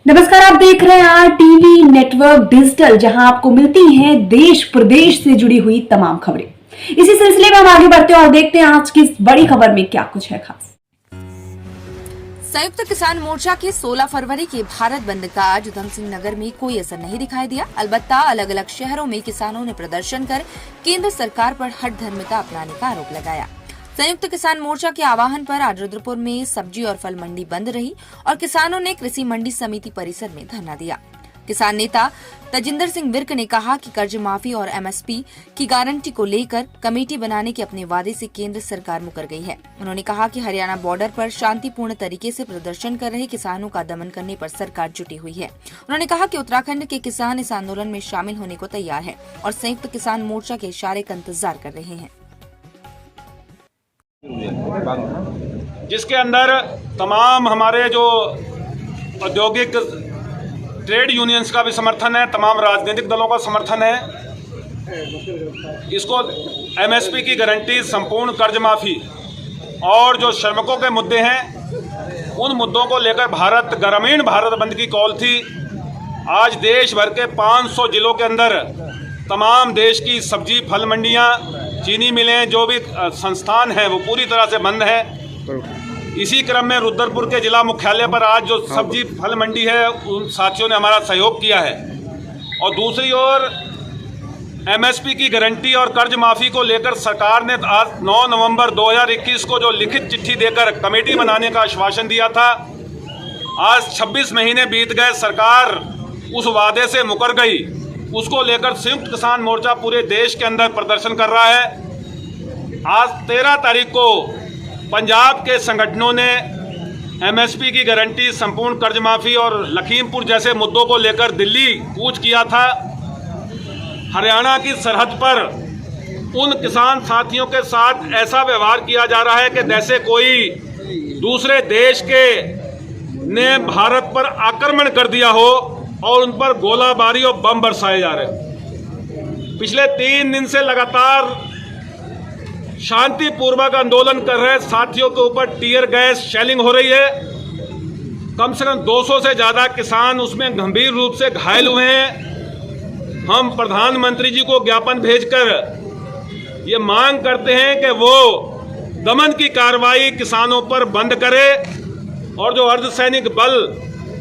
नमस्कार, आप देख रहे हैं आरटीवी नेटवर्क डिजिटल, जहां आपको मिलती हैं देश प्रदेश से जुड़ी हुई तमाम खबरें। इसी सिलसिले में हम आगे बढ़ते हैं और देखते हैं आज की इस बड़ी खबर में क्या कुछ है खास। संयुक्त किसान मोर्चा के 16 फरवरी के भारत बंद का आज उधम सिंह नगर में कोई असर नहीं दिखाई दिया। अलबत्ता अलग अलग शहरों में किसानों ने प्रदर्शन कर केंद्र सरकार पर हठधर्मिता अपनाने का आरोप लगाया। संयुक्त किसान मोर्चा के आह्वान पर आज रुद्रपुर में सब्जी और फल मंडी बंद रही और किसानों ने कृषि मंडी समिति परिसर में धरना दिया। किसान नेता तजिंदर सिंह विर्क ने कहा कि कर्ज माफी और एमएसपी की गारंटी को लेकर कमेटी बनाने के अपने वादे से केंद्र सरकार मुकर गई है। उन्होंने कहा कि हरियाणा बॉर्डर पर शांतिपूर्ण तरीके से प्रदर्शन कर रहे किसानों का दमन करने पर सरकार जुटी हुई है। उन्होंने कहा कि उत्तराखंड के किसान इस आंदोलन में शामिल होने को तैयार है और संयुक्त किसान मोर्चा के इशारे का इंतजार कर रहे हैं, जिसके अंदर तमाम हमारे जो औद्योगिक ट्रेड यूनियंस का भी समर्थन है, तमाम राजनीतिक दलों का समर्थन है। इसको एमएसपी की गारंटी, संपूर्ण कर्ज माफी और जो श्रमिकों के मुद्दे हैं, उन मुद्दों को लेकर ग्रामीण भारत बंद की कॉल थी। आज देश भर के 500 जिलों के अंदर तमाम देश की सब्जी फल मंडियां, चीनी मिलें, जो भी संस्थान हैं वो पूरी तरह से बंद है। इसी क्रम में रुद्रपुर के जिला मुख्यालय पर आज जो सब्जी फल मंडी है, उन साथियों ने हमारा सहयोग किया है। और दूसरी ओर एमएसपी की गारंटी और कर्ज माफी को लेकर सरकार ने आज 9 नवंबर 2021 को जो लिखित चिट्ठी देकर कमेटी बनाने का आश्वासन दिया था, आज 26 महीने बीत गए, सरकार उस वादे से मुकर गई। उसको लेकर संयुक्त किसान मोर्चा पूरे देश के अंदर प्रदर्शन कर रहा है। आज 13 तारीख को पंजाब के संगठनों ने एमएसपी की गारंटी, संपूर्ण कर्ज माफी और लखीमपुर जैसे मुद्दों को लेकर दिल्ली कूच किया था। हरियाणा की सरहद पर उन किसान साथियों के साथ ऐसा व्यवहार किया जा रहा है कि जैसे कोई दूसरे देश के ने भारत पर आक्रमण कर दिया हो और उन पर गोलाबारी और बम बरसाए जा रहे हैं। पिछले 3 दिन से लगातार शांतिपूर्वक आंदोलन कर रहे साथियों के ऊपर टीयर गैस शेलिंग हो रही है। कम से कम 200 से ज़्यादा किसान उसमें गंभीर रूप से घायल हुए हैं। हम प्रधानमंत्री जी को ज्ञापन भेजकर ये मांग करते हैं कि वो दमन की कार्रवाई किसानों पर बंद करे और जो अर्धसैनिक बल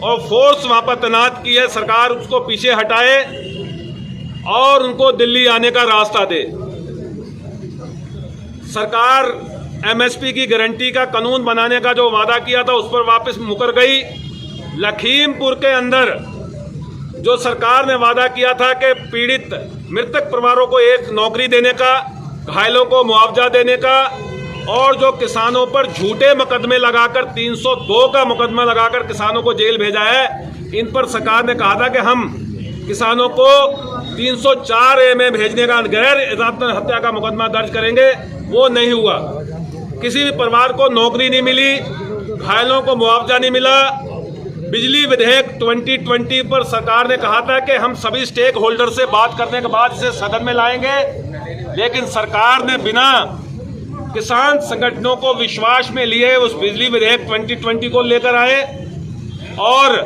और फोर्स वहां पर तैनात की है, सरकार उसको पीछे हटाए और उनको दिल्ली आने का रास्ता दे। सरकार एमएसपी की गारंटी का कानून बनाने का जो वादा किया था, उस पर वापस मुकर गई। लखीमपुर के अंदर जो सरकार ने वादा किया था कि पीड़ित मृतक परिवारों को एक नौकरी देने का, घायलों को मुआवजा देने का, और जो किसानों पर झूठे मुकदमे लगाकर 302 का मुकदमा लगाकर किसानों को जेल भेजा है, इन पर सरकार ने कहा था कि हम किसानों को 304A में भेजने का, गैर इरादतन हत्या का मुकदमा दर्ज करेंगे। वो नहीं हुआ। किसी भी परिवार को नौकरी नहीं मिली, घायलों को मुआवजा नहीं मिला। बिजली विधेयक 2020 पर सरकार ने कहा था कि हम सभी स्टेक होल्डर से बात करने के बाद इसे सदन में लाएंगे, लेकिन सरकार ने बिना किसान संगठनों को विश्वास में लिए उस बिजली विधेयक 2020 को लेकर आए। और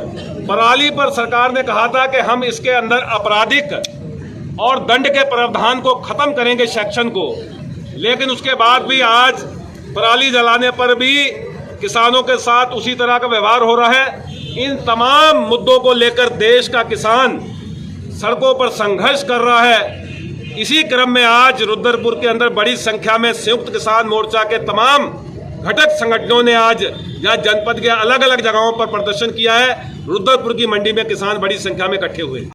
पराली पर सरकार ने कहा था कि हम इसके अंदर आपराधिक और दंड के प्रावधान को खत्म करेंगे, सेक्शन को, लेकिन उसके बाद भी आज पराली जलाने पर भी किसानों के साथ उसी तरह का व्यवहार हो रहा है। इन तमाम मुद्दों को लेकर देश का किसान सड़कों पर संघर्ष कर रहा है। इसी क्रम में आज रुद्रपुर के अंदर बड़ी संख्या में संयुक्त किसान मोर्चा के तमाम घटक संगठनों ने आज यहाँ जनपद के अलग अलग जगहों पर प्रदर्शन किया है। रुद्रपुर की मंडी में किसान बड़ी संख्या में इकट्ठे हुए।